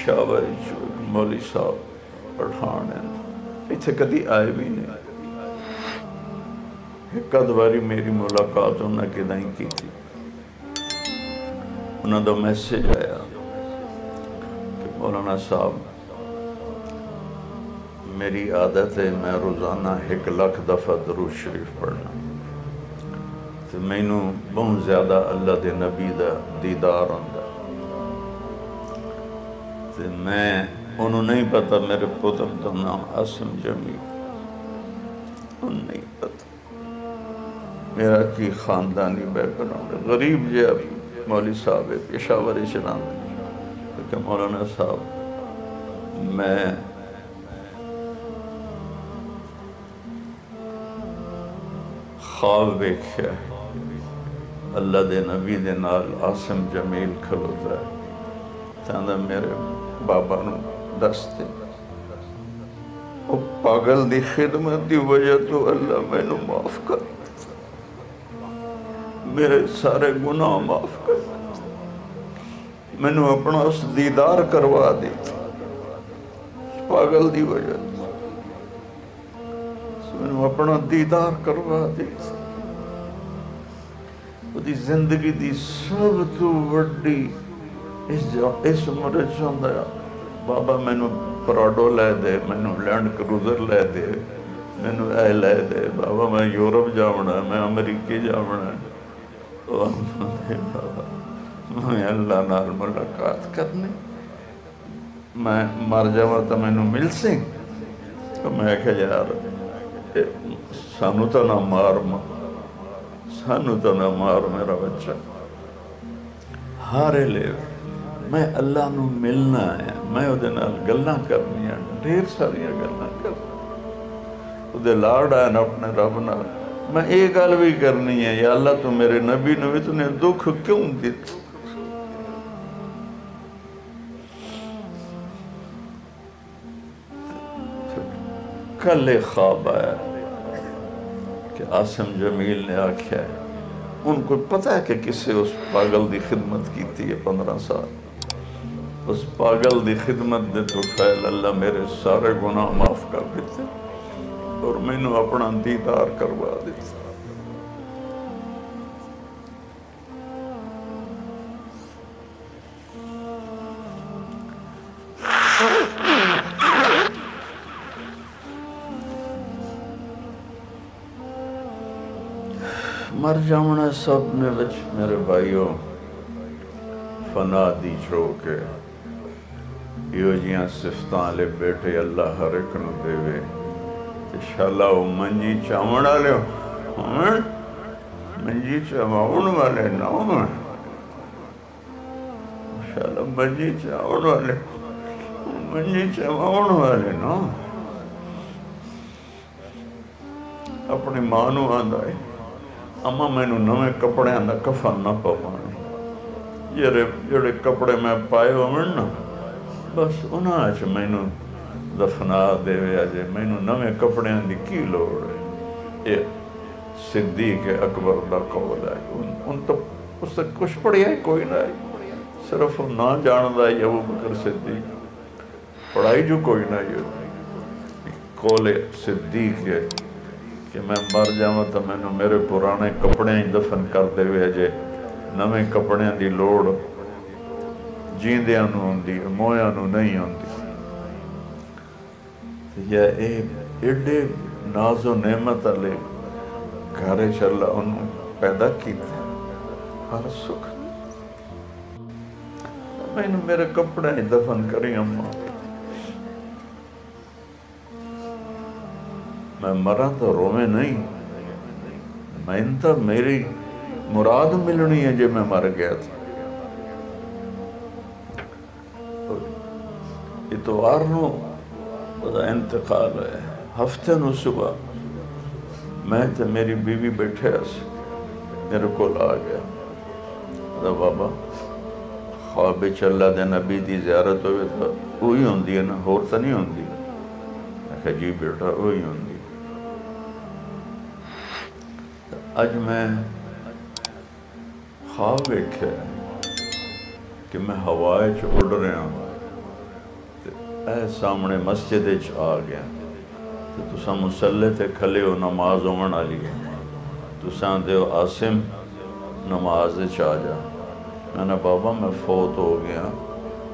پشاور مولی صاحب پٹھان ہیں، اتنے کدی آئے بھی نہیں. ایک اد باری میری ملاقات انہوں نے کدیں کی تھی. انہوں دا میسیج آیا کہ مولانا صاحب میری عادت ہے میں روزانہ 1,00,000 دفعہ درود شریف پڑھنا، تو مینوں بہت زیادہ اللہ دے نبی دا دیدار ہوندا. تو میں انہوں نہیں پتا میرے پتر دا نام asimjameel، انہوں نہیں پتا میرا کی خاندانی بیک گراؤنڈ. غریب جی مولوی صاحب پشاور چلان کہ مولانا صاحب میں خواب ویکھیا اللہ دے نبی دے نال asimjameel کھلوتا ہے. چاہتا میرے بابا نو دستے وہ پاگل دی خدمت دی وجہ تو اللہ میں نو معاف کر، میرے سارے گناہ معاف کر، میں نو اپنا اس دیدار کروا دی پاگل دی وجہ میں نو اپنا دیدار کروا دی. وہ دی زندگی دی سب تو وڈی اس عمر چاہتا ہے بابا میں نو پراڈو لے دے، میں نو لینڈ کروزر لے دے، میں نو اے لے دے، بابا میں یورپ جاؤنا ہے، میں امریکی جاؤنا ہے. میں اللہ نال ملاقات کرنی، میں مر جاؤں تو میں نو مل سی. تو میں کہا یار سانو تو نہ مار، سانو تو نہ مار میرا بچہ. ہارے لے میں اللہ نو ملنا ہے، میں وہ نال گلاں کرنی ہیں، ڈھیر ساریاں گلاں کرنی، وہ لاڑ ہے اپنے رب نال. میں ایک گل بھی کرنی ہے یا اللہ تو میرے نبی نو اتنے دکھ کیوں دیت. کل ایک خواب آیا کہ asimjameel نے آکھیا ہے، ان کو پتہ ہے کہ کسے اس پاگل دی خدمت کی تھی 15 سال. اس پاگل دی خدمت دے تو فیل اللہ میرے سارے گناہ معاف کر دیتے اور میں نو اپنا دیدار کروا دیتے. مر جاؤنا سب نے بچ میرے بھائیوں فنا دی چھو کے یہ جیاں صفتاں لے بیٹھے اللہ ہر ایک نو دے وے. انشاءاللہ وہ منجی چاون والے منجی چاون والے نام انشاءاللہ منجی چاون والے منجی چاون والے نام. اپنی ماں نو آندا ہے اما میں نو نویں کپڑے آندا کفن نہ پوانے، جڑے کپڑے میں پائے ہوئے نا بس انہاں اچ میں نو دفنا دے اجے میں نو نویں کپڑے دی کی لوڑ ہے. یہ صدیق اکبر دا قول ہے. ان تو اس تک کچھ پڑھیا ہی کوئی نہ ہے، صرف نہ جاندا ہے ابو بکر صدیق، پڑھائی جو کوئی نہ ہے. قول صدیق ہے کہ میں مر جاواں تو میں نو میرے پرانے کپڑے ہی دفن کر دے اجے نویں کپڑے دی لوڑ جیندیاں نو ہوندی مویاں نو نہیں ہوندی. یا ایڈے ناز و نعمت والے گھر اللہ انہوں پیدا کیتا ہر سکھ. میں نے میرے کپڑے ہی دفن کری اماں، میں مرا تو رومے نہیں، میں تو میری مراد ملنی ہے جو میں مر گیا تھا. اتوار نو بدا انتقال ہے، ہفتے نو صبح میں تے میری بیوی بیٹھے ایسے میرے کو آ گیا دا بابا خواب اللہ دے نبی دی زیارت ہوئے تو وہی ہوندی ہے نا، ہور تو نہیں ہوندی. میں کہا جی بیٹا وہی ہوندی. اج میں خواب ویکھیا کہ میں ہوائے چ اڑ رہا ہوں اے سامنے مسجد آ گیا تو تساں مسلے تے کھلے ہو، نماز ہون والی ہے، تساں دیو آسم نماز آ جا۔ میں نے بابا میں فوت ہو گیا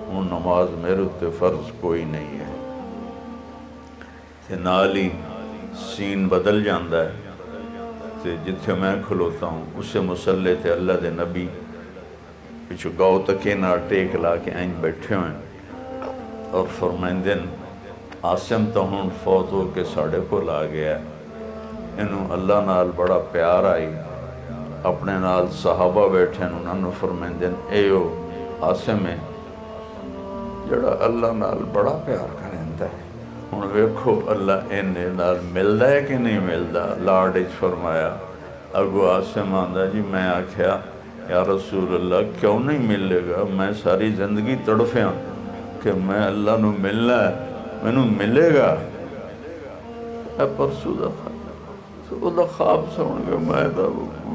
ہوں، نماز میرے تے فرض کوئی نہیں ہے، تے نال ہی سین بدل جاندہ ہے، تے جتھے میں کھلوتا ہوں اسے مسلے تے اللہ دے نبی پچھو گاؤ تکے نہ ٹیک لا کے آئیں بیٹھے ہوئے اور فرمائندن آسم تو ہون فوت ہو کے ساڑھے کو لا گیا ہے، انہوں اللہ نال بڑا پیار آئی، اپنے نال صحابہ بیٹھے انہوں نے فرمائندن ایو آسم ہے جڑا اللہ نال بڑا پیار کرندا ہے۔ ہن ویکھو اللہ انہیں نال ملدا ہے کہ نہیں ملدا، لاڈ اچ فرمایا۔ اگو آسم آندا جی میں آکھیا یا رسول اللہ کیوں نہیں ملے گا، میں ساری زندگی تڑفیاں کہ میں اللہ نو ملنا ہے، میں نو ملے گا۔ اے پرسو دا خواب، دا خواب سن کے میں تا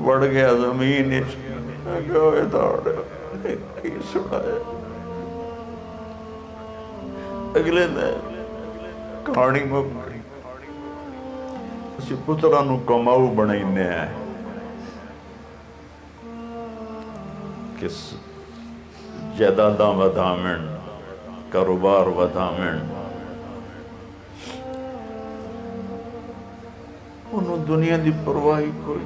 وڑ گیا زمین اچ، میں کہا ہوئے داڑے کی سنایا۔ اگلے دن کہانی مکری، اسی پترہ نو کماؤ بنائینے ہیں کہ جائیداداں ودھاویں، کاروبار ودھاویں، انہوں دنیا دی پرواہی کوئی